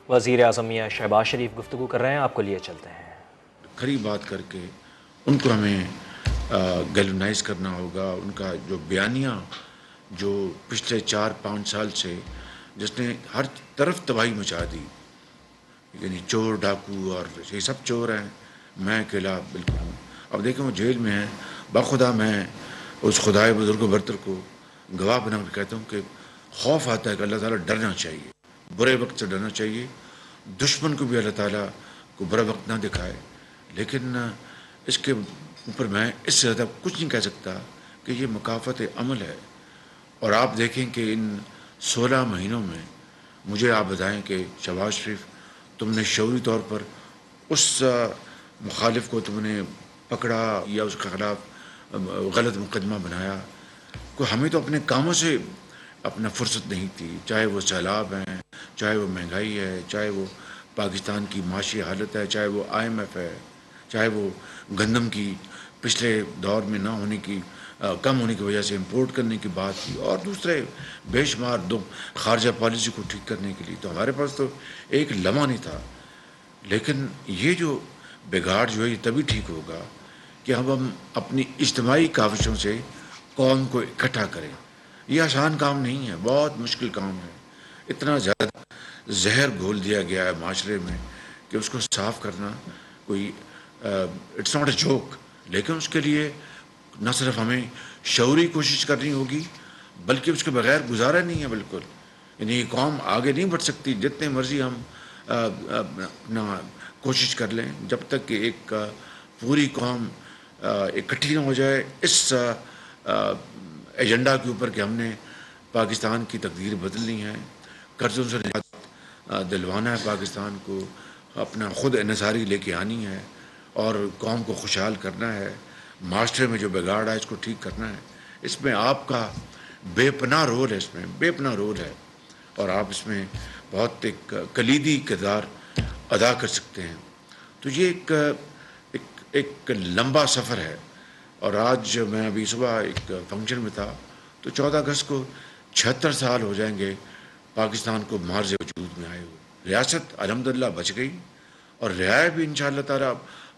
وزیر اعظم میاں شہباز شریف گفتگو کر رہے ہیں، آپ کو لیے چلتے ہیں۔ کھری بات کر کے ان کو ہمیں گیلونائز کرنا ہوگا۔ ان کا جو بیانیہ جو پچھلے 4-5 سال سے جس نے ہر طرف تباہی مچا دی، یعنی چور ڈاکو اور یہ سب چور ہیں، میں اکیلا بالکل ہوں۔ اب دیکھیں وہ جیل میں ہیں، بخدا میں اس خدائے بزرگ و برتر کو گواہ بنا کر کہتا ہوں کہ خوف آتا ہے کہ اللہ تعالیٰ ڈرنا چاہیے، برے وقت سے ڈرنا چاہیے، دشمن کو بھی اللہ تعالیٰ کو برا وقت نہ دکھائے۔ لیکن اس کے اوپر میں اس سے زیادہ کچھ نہیں کہہ سکتا کہ یہ مکافات عمل ہے۔ اور آپ دیکھیں کہ ان 16 مہینوں میں مجھے آپ بتائیں کہ شہباز شریف تم نے شعوری طور پر اس مخالف کو تم نے پکڑا یا اس کے خلاف غلط مقدمہ بنایا، کو ہمیں تو اپنے کاموں سے اپنا فرصت نہیں تھی، چاہے وہ سیلاب ہیں، چاہے وہ مہنگائی ہے، چاہے وہ پاکستان کی معاشی حالت ہے، چاہے وہ IMF ہے، چاہے وہ گندم کی پچھلے دور میں نہ ہونے کی کم ہونے کی وجہ سے امپورٹ کرنے کی بات تھی، اور دوسرے بے شمار خارجہ پالیسی کو ٹھیک کرنے کے لیے تو ہمارے پاس تو ایک لمحہ نہیں تھا۔ لیکن یہ جو بگاڑ جو ہے یہ تبھی ٹھیک ہوگا کہ ہم اپنی اجتماعی کاوشوں سے قوم کو اکٹھا کریں۔ یہ آسان کام نہیں ہے، بہت مشکل کام ہے۔ اتنا زیادہ زہر گھول دیا گیا ہے معاشرے میں کہ اس کو صاف کرنا کوئی اٹس ناٹ اے جوک۔ لیکن اس کے لیے نہ صرف ہمیں شعوری کوشش کرنی ہوگی بلکہ اس کے بغیر گزارا نہیں ہے بالکل۔ یعنی یہ قوم آگے نہیں بڑھ سکتی جتنے مرضی ہم اپنا کوشش کر لیں، جب تک کہ ایک پوری قوم اکٹھی نہ ہو جائے اس ایجنڈا کے اوپر کہ ہم نے پاکستان کی تقدیر بدلنی ہے، قرضوں سے نجات دلوانا ہے، پاکستان کو اپنا خود انحصاری لے کے آنی ہے اور قوم کو خوشحال کرنا ہے، معاشرے میں جو بگاڑ ہے اس کو ٹھیک کرنا ہے۔ اس میں آپ کا بے پناہ رول ہے، اس میں بے پناہ رول ہے، اور آپ اس میں بہت ایک کلیدی کردار ادا کر سکتے ہیں۔ تو یہ ایک لمبا سفر ہے۔ اور آج میں ابھی صبح ایک فنکشن میں تھا تو 14 اگست کو 76 سال ہو جائیں گے پاکستان کو معرض وجود میں آئے ہوئے۔ ریاست الحمدللہ بچ گئی، اور رہائے بھی انشاءاللہ تعالیٰ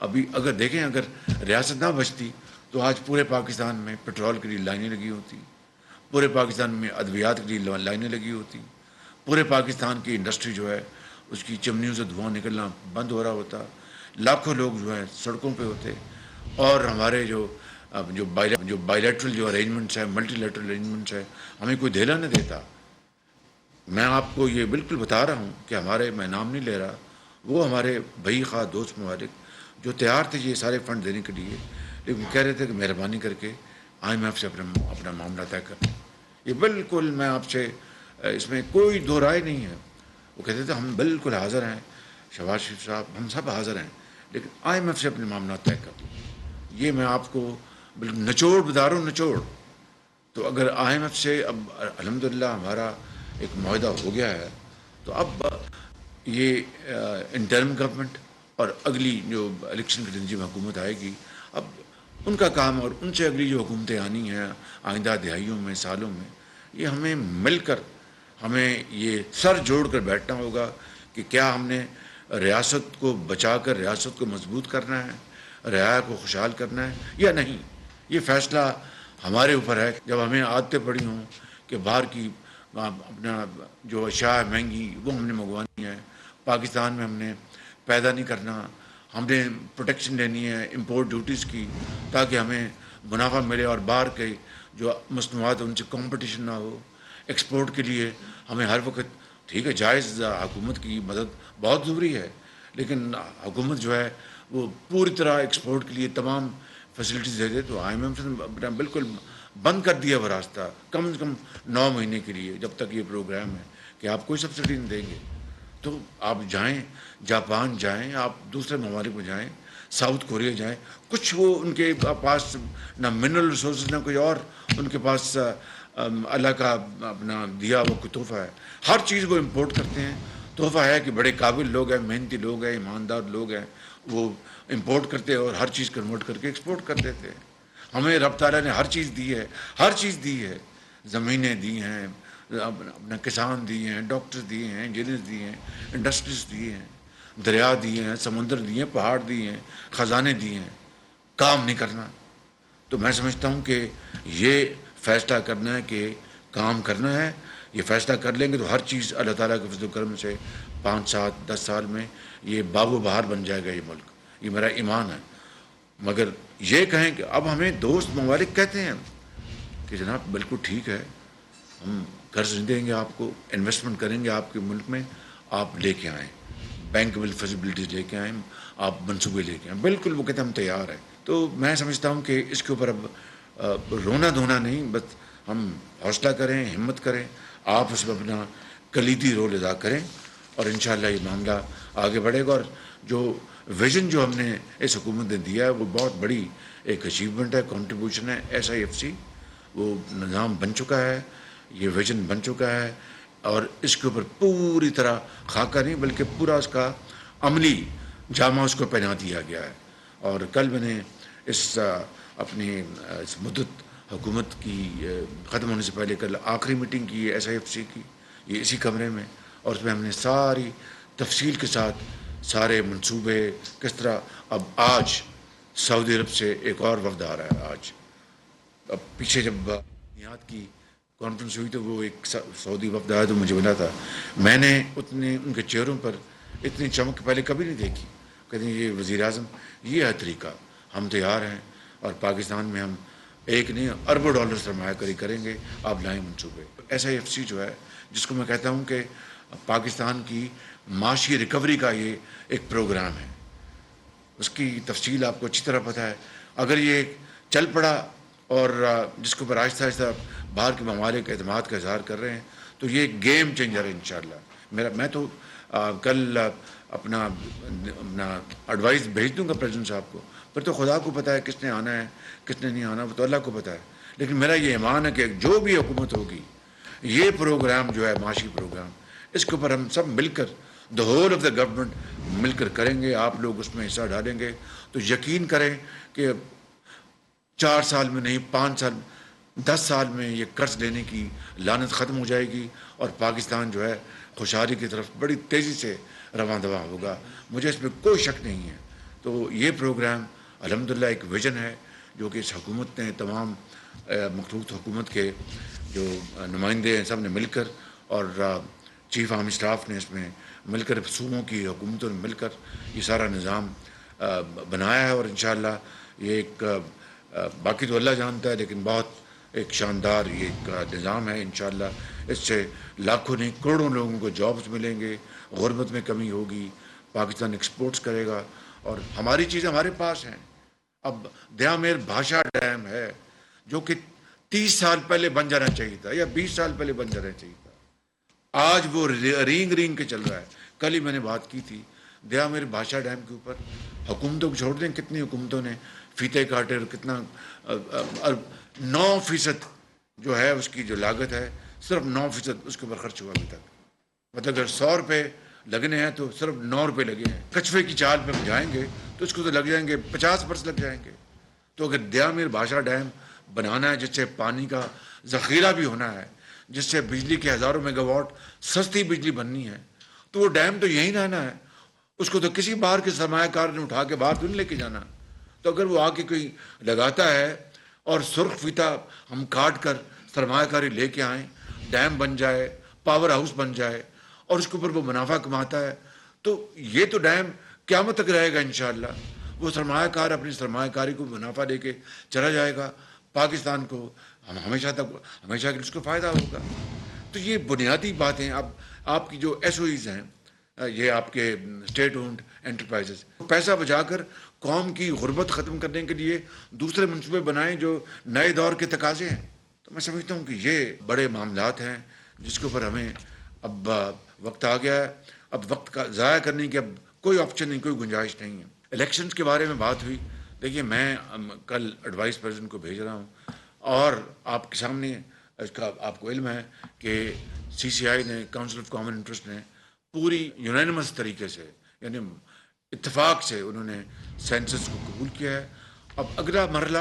ابھی اگر دیکھیں، اگر ریاست نہ بچتی تو آج پورے پاکستان میں پیٹرول کے لیے لائنیں لگی ہوتی، پورے پاکستان میں ادویات کے لیے لائنیں لگی ہوتی، پورے پاکستان کی انڈسٹری جو ہے اس کی چمنیوں سے دھواں نکلنا بند ہو رہا ہوتا، لاکھوں لوگ جو ہیں سڑکوں پہ ہوتے، اور ہمارے جو بائی لیٹرل جو ارینجمنٹس ہیں، ملٹی لیٹرل ارینجمنٹس ہیں، ہمیں کوئی دھیلا نہ دیتا۔ میں آپ کو یہ بالکل بتا رہا ہوں کہ میں نام نہیں لے رہا، وہ ہمارے بھائی خواہ دوست ممالک جو تیار تھے یہ سارے فنڈ دینے کے لیے، لیکن کہہ رہے تھے کہ مہربانی کر کے IMF سے اپنا معاملہ طے کر لیں۔ یہ بالکل میں آپ سے اس میں کوئی دو رائے نہیں ہے۔ وہ کہتے تھے ہم بالکل حاضر ہیں، شہباز شریف صاحب ہم سب حاضر ہیں، لیکن IMF سے اپنے معاملات طے کر لیں۔ یہ میں آپ کو بالکل نچوڑ بتا رہا ہوں، نچوڑ۔ تو اگر IMF سے اب الحمدللہ ہمارا ایک معاہدہ ہو گیا ہے تو اب یہ انٹرم گورنمنٹ اور اگلی جو الیکشن کی نتیجے میں حکومت آئے گی، اب ان کا کام اور ان سے اگلی جو حکومتیں آنی ہیں آئندہ دہائیوں میں، سالوں میں، یہ ہمیں مل کر ہمیں یہ سر جوڑ کر بیٹھنا ہوگا کہ کیا ہم نے ریاست کو بچا کر ریاست کو مضبوط کرنا ہے، رعایا کو خوشحال کرنا ہے یا نہیں۔ یہ فیصلہ ہمارے اوپر ہے۔ جب ہمیں عادتیں پڑی ہوں کہ باہر کی اپنا جو اشیاء مہنگی وہ ہم نے منگوانی ہے، پاکستان میں ہم نے پیدا نہیں کرنا، ہم نے پروٹیکشن لینی ہے امپورٹ ڈیوٹیز کی تاکہ ہمیں منافع ملے اور باہر کے جو مصنوعات ان سے کمپٹیشن نہ ہو۔ ایکسپورٹ کے لیے ہمیں ہر وقت ٹھیک ہے، جائز حکومت کی مدد بہت ضروری ہے، لیکن حکومت جو ہے وہ پوری طرح ایکسپورٹ کے لیے تمام فیسلٹیز دے دے تو IMF نے بالکل بند کر دیا وہ راستہ کم از کم 9 مہینے کے لیے، جب تک یہ پروگرام ہے کہ آپ کوئی سبسڈی نہیں دیں گے۔ تو آپ جائیں، جاپان جائیں، آپ دوسرے ممالک میں جائیں، ساؤتھ کوریا جائیں، کچھ وہ ان کے پاس نہ منرل ریسورسز نہ کوئی اور، ان کے پاس اللہ کا اپنا دیا وہ کوئی تحفہ ہے، ہر چیز وہ امپورٹ کرتے ہیں۔ تحفہ ہے کہ بڑے قابل لوگ ہیں، محنتی لوگ ہیں، ایماندار لوگ ہیں، وہ امپورٹ کرتے ہیں اور ہر چیز کنورٹ کر کے ایکسپورٹ کر دیتے ہیں۔ ہمیں رب تعالیٰ نے ہر چیز دی ہے، ہر چیز دی ہے، زمینیں دی ہیں، اپنا کسان دیے ہیں، ڈاکٹر دیے ہیں، انجینئر دیے ہیں، انڈسٹریز دیے ہیں، دریا دیے ہیں، سمندر دیے ہیں، پہاڑ دیے ہیں، خزانے دیے ہیں، کام نہیں کرنا. تو میں سمجھتا ہوں کہ یہ فیصلہ کرنا ہے کہ کام کرنا ہے. یہ فیصلہ کر لیں گے تو ہر چیز اللہ تعالیٰ کے فضل و کرم سے 5 7 10 سال میں یہ باغ و بہار بن جائے گا یہ ملک. یہ میرا ایمان ہے. مگر یہ کہیں کہ اب ہمیں دوست ممالک کہتے ہیں کہ جناب بالکل ٹھیک ہے، ہم قرض نہیں دیں گے آپ کو، انویسٹمنٹ کریں گے آپ کے ملک میں، آپ لے کے آئیں، بینکبل فیسیلٹیز لے کے آئیں، آپ منصوبے لے کے آئیں. بالکل وہ کہتے ہیں ہم تیار ہیں. تو میں سمجھتا ہوں کہ اس کے اوپر اب رونا دھونا نہیں، بس ہم حوصلہ کریں، ہمت کریں، آپ اس میں اپنا کلیدی رول ادا کریں اور انشاءاللہ یہ معاملہ آگے بڑھے گا. اور جو ویژن جو ہم نے اس حکومت نے دیا ہے وہ بہت بڑی ایک اچیومنٹ ہے، کنٹریبیوشن ہے. SIFC وہ نظام بن چکا ہے، یہ ویژن بن چکا ہے اور اس کے اوپر پوری طرح خاکہ نہیں بلکہ پورا اس کا عملی جامہ اس کو پہنا دیا گیا ہے. اور کل میں نے اس اپنی اس مدت حکومت کی ختم ہونے سے پہلے کل آخری میٹنگ کی ہے SIFC کی، یہ اسی کمرے میں، اور اس میں ہم نے ساری تفصیل کے ساتھ سارے منصوبے کس طرح. اب آج سعودی عرب سے ایک اور وفد آ رہا ہے. آج اب پیچھے جب بنیاد کی کانفرنس ہوئی تو وہ ایک سعودی وفد آیا تو مجھے ملا تھا. میں نے اتنے ان کے چہروں پر اتنی چمک پہلے کبھی نہیں دیکھی. کہتے ہیں یہ وزیر اعظم یہ ہے طریقہ، ہم تیار ہیں اور پاکستان میں ہم ایک نہیں اربوں ڈالر سرمایہ کاری کریں گے، آپ لائیں منصوبے. SIFC جو ہے جس کو میں کہتا ہوں کہ پاکستان کی معاشی ریکوری کا یہ ایک پروگرام ہے، اس کی تفصیل آپ کو اچھی طرح پتہ ہے. اگر یہ چل پڑا اور جس کے اوپر آہستہ آہستہ باہر کے ممالک اعتماد کا اظہار کر رہے ہیں تو یہ گیم چینجر ہے انشاءاللہ. میں تو کل اپنا ایڈوائز بھیج دوں گا پریزیڈنٹ صاحب کو، پھر تو خدا کو پتہ ہے کس نے آنا ہے کس نے نہیں آنا، وہ تو اللہ کو پتہ ہے. لیکن میرا یہ ایمان ہے کہ جو بھی حکومت ہوگی یہ پروگرام جو ہے معاشی پروگرام، اس کے اوپر ہم سب مل کر the whole of the government مل کر کریں گے. آپ لوگ اس میں حصہ ڈالیں گے تو یقین کریں کہ 4 سال میں نہیں 5 سال 10 سال میں یہ قرض لینے کی لعنت ختم ہو جائے گی اور پاکستان جو ہے خوشحالی کی طرف بڑی تیزی سے رواں دواں ہوگا. مجھے اس میں کوئی شک نہیں ہے. تو یہ پروگرام الحمدللہ ایک ویژن ہے جو کہ اس حکومت نے تمام مخلوط حکومت کے جو نمائندے ہیں سب نے مل کر اور چیف آرمی اسٹاف نے اس میں مل کر صوبوں کی حکومتوں نے مل کر یہ سارا نظام بنایا ہے. اور انشاءاللہ یہ ایک باقی تو اللہ جانتا ہے لیکن بہت ایک شاندار یہ ایک نظام ہے. انشاءاللہ اس سے لاکھوں نہیں کروڑوں لوگوں کو جابز ملیں گے، غربت میں کمی ہوگی، پاکستان ایکسپورٹس کرے گا اور ہماری چیزیں ہمارے پاس ہیں. اب دیامیر بھاشا ڈیم ہے جو کہ 30 سال پہلے بن جانا چاہیے تھا یا 20 سال پہلے بن جانا چاہیے تھا، آج وہ رینگ کے چل رہا ہے. کل ہی میں نے بات کی تھی دیامیر بھاشا ڈیم کے اوپر. حکومتوں کو چھوڑ دیں کتنی حکومتوں نے فیتے کاٹے اور کتنا 9% جو ہے اس کی جو لاگت ہے صرف 9% اس کے اوپر خرچ ہوا ابھی تک. مطلب اگر 100 روپے لگنے ہیں تو صرف 9 روپے لگے ہیں. کچھوے کی چال پہ ہم جائیں گے تو اس کو تو لگ جائیں گے 50% لگ جائیں گے. تو اگر دیامیر بھاشا ڈیم بنانا ہے جس سے پانی کا ذخیرہ بھی ہونا ہے، جس سے بجلی کے ہزاروں میگا واٹ سستی بجلی بننی ہے، تو وہ ڈیم تو یہیں رہنا ہے. اس کو تو کسی باہر کے سرمایہ کار نے اٹھا کے باہر تو نہیں لے کے جانا. تو اگر وہ آ کے کوئی لگاتا ہے اور سرخ فیتا ہم کاٹ کر سرمایہ کاری لے کے آئیں، ڈیم بن جائے، پاور ہاؤس بن جائے اور اس کے اوپر وہ منافع کماتا ہے، تو یہ تو ڈیم قیامت تک رہے گا انشاءاللہ. وہ سرمایہ کار اپنی سرمایہ کاری کو منافع دے کے چلا جائے گا، پاکستان کو ہمیشہ کے لیے اس کو فائدہ ہوگا. تو یہ بنیادی باتیں. اب آپ کی جو SOEs ہیں، یہ آپ کے اسٹیٹ اونڈ انٹرپرائزز، پیسہ بچا کر قوم کی غربت ختم کرنے کے لیے دوسرے منصوبے بنائیں جو نئے دور کے تقاضے ہیں. تو میں سمجھتا ہوں کہ یہ بڑے معاملات ہیں جس کے اوپر ہمیں اب وقت آ گیا ہے. اب وقت کا ضائع کرنے کی اب کوئی آپشن نہیں، کوئی گنجائش نہیں ہے. الیکشنز کے بارے میں بات ہوئی. دیکھیے میں کل ایڈوائس پریزیڈنٹ کو بھیج رہا ہوں اور آپ کے سامنے اس کا آپ کو علم ہے کہ CCI نے کاؤنسل آف کامن انٹرسٹ نے پوری یونینمس طریقے سے یعنی اتفاق سے انہوں نے سینسس کو قبول کیا ہے. اب اگلا مرحلہ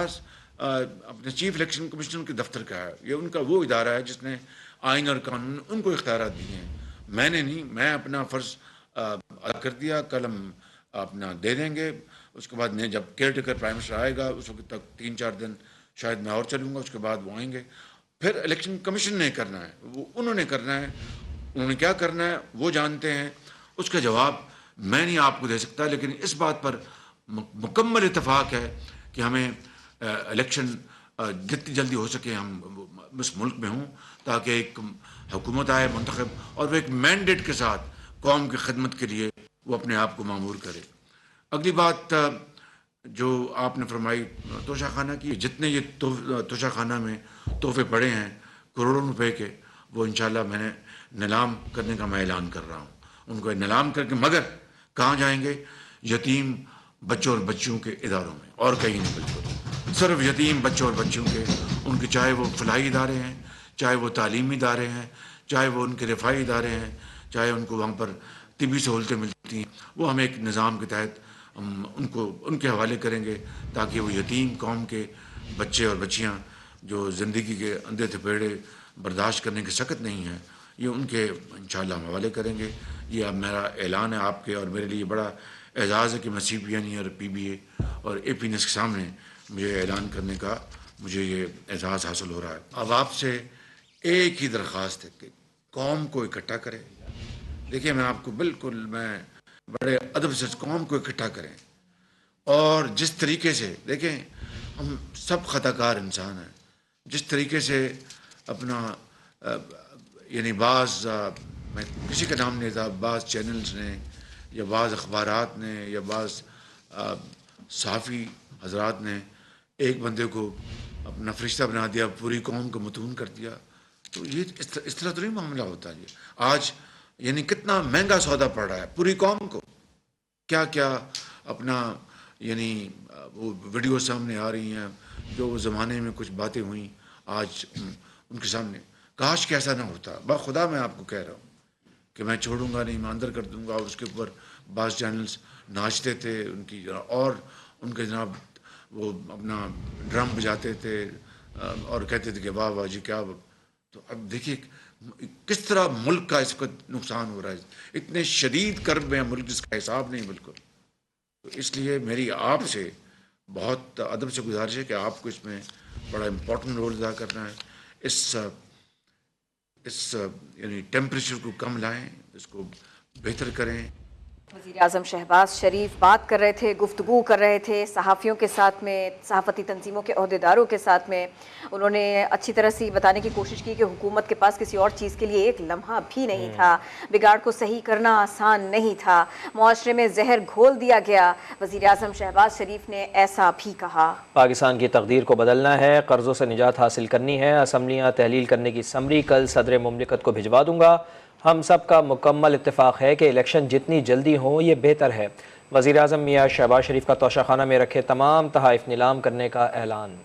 اپنے چیف الیکشن کمیشنر کے دفتر کا ہے. یہ ان کا وہ ادارہ ہے جس نے آئین اور قانون ان کو اختیارات دیے ہیں، میں نے نہیں. میں اپنا فرض ادا کر دیا. کل ہم اپنا دے دیں گے. اس کے بعد میں جب کیئر ٹیکر پرائم منسٹر آئے گا اس وقت تک 3-4 دن شاید میں اور چلوں گا. اس کے بعد وہ آئیں گے. پھر الیکشن کمیشن نے کرنا ہے، وہ انہوں نے کرنا ہے. انہوں نے کیا کرنا ہے وہ جانتے ہیں. اس کا جواب میں نہیں آپ کو دے سکتا، لیکن اس بات پر مکمل اتفاق ہے کہ ہمیں الیکشن جتنی جلدی ہو سکے ہم اس ملک میں ہوں، تاکہ ایک حکومت آئے منتخب اور وہ ایک مینڈیٹ کے ساتھ قوم کی خدمت کے لیے وہ اپنے آپ کو معمور کرے. اگلی بات جو آپ نے فرمائی توشہ خانہ کی، جتنے یہ توشہ خانہ میں تحفے پڑے ہیں کروڑوں روپے کے، وہ انشاءاللہ میں نے نیلام کرنے کا میں اعلان کر رہا ہوں. ان کو نیلام کر کے، مگر کہاں جائیں گے؟ یتیم بچوں اور بچیوں کے اداروں میں، اور کہیں نہیں. بالکل صرف یتیم بچوں اور بچیوں کے، ان کے چاہے وہ فلاحی ادارے ہیں، چاہے وہ تعلیمی ادارے ہیں، چاہے وہ ان کے رفاہی ادارے ہیں، چاہے ان کو وہاں پر طبی سہولتیں ملتی ہیں، وہ ہم ایک نظام کے تحت ہم ان کے حوالے کریں گے، تاکہ وہ یتیم قوم کے بچے اور بچیاں جو زندگی کے اندھے تھپیڑے برداشت کرنے کے سخت نہیں ہیں، یہ ان کے انشاءاللہ ہم حوالے کریں گے. یہ اب میرا اعلان ہے آپ کے، اور میرے لیے بڑا اعزاز ہے کہ میں سی پی این ای اور پی بی اے اور اے پی نیس کے سامنے مجھے اعلان کرنے کا مجھے یہ اعزاز حاصل ہو رہا ہے. اب آپ سے ایک ہی درخواست ہے کہ قوم کو اکٹھا کریں. دیکھیے میں آپ کو بالکل بڑے ادب سے قوم کو اکٹھا کریں، اور جس طریقے سے دیکھیں ہم سب خطا کار انسان ہیں. جس طریقے سے اپنا یعنی بعض میں کسی کا نام نہیں تھا، بعض چینلز نے یا بعض اخبارات نے یا بعض صحافی حضرات نے ایک بندے کو اپنا فرشتہ بنا دیا، پوری قوم کو متون کر دیا. تو یہ اس طرح تو نہیں معاملہ ہوتا. یہ آج یعنی کتنا مہنگا سودا پڑ رہا ہے پوری قوم کو. کیا کیا اپنا یعنی وہ ویڈیو سامنے آ رہی ہیں، جو وہ زمانے میں کچھ باتیں ہوئیں آج ان کے سامنے. کاش کہ ایسا نہ ہوتا. بخدا میں آپ کو کہہ رہا ہوں کہ میں چھوڑوں گا نہیں، میں اندر کر دوں گا. اور اس کے اوپر بعض چینلز ناچتے تھے ان کی، اور ان کے جناب وہ اپنا ڈرم بجاتے تھے اور کہتے تھے کہ واہ واہ جی کیا. تو اب دیکھیے کس طرح ملک کا اس وقت نقصان ہو رہا ہے. اتنے شدید کرب میں ملک جس کا حساب نہیں بالکل. تو اس لیے میری آپ سے بہت ادب سے گزارش ہے کہ آپ کو اس میں بڑا امپورٹنٹ رول ادا کرنا ہے. اس یعنی ٹیمپریچر کو کم لائیں، اس کو بہتر کریں. وزیر اعظم شہباز شریف بات کر رہے تھے، گفتگو کر رہے تھے صحافیوں کے ساتھ میں، صحافتی تنظیموں کے عہدیداروں کے ساتھ میں. انہوں نے اچھی طرح سے بتانے کی کوشش کی کہ حکومت کے پاس کسی اور چیز کے لیے ایک لمحہ بھی نہیں تھا. بگاڑ کو صحیح کرنا آسان نہیں تھا، معاشرے میں زہر گھول دیا گیا. وزیر اعظم شہباز شریف نے ایسا بھی کہا. پاکستان کی تقدیر کو بدلنا ہے، قرضوں سے نجات حاصل کرنی ہے. اسمبلیاں تحلیل کرنے کی سمری کل صدر مملکت کو بھجوا دوں گا. ہم سب کا مکمل اتفاق ہے کہ الیکشن جتنی جلدی ہوں یہ بہتر ہے. وزیر اعظم میاں شہباز شریف کا توشہ خانہ میں رکھے تمام تحائف نیلام کرنے کا اعلان.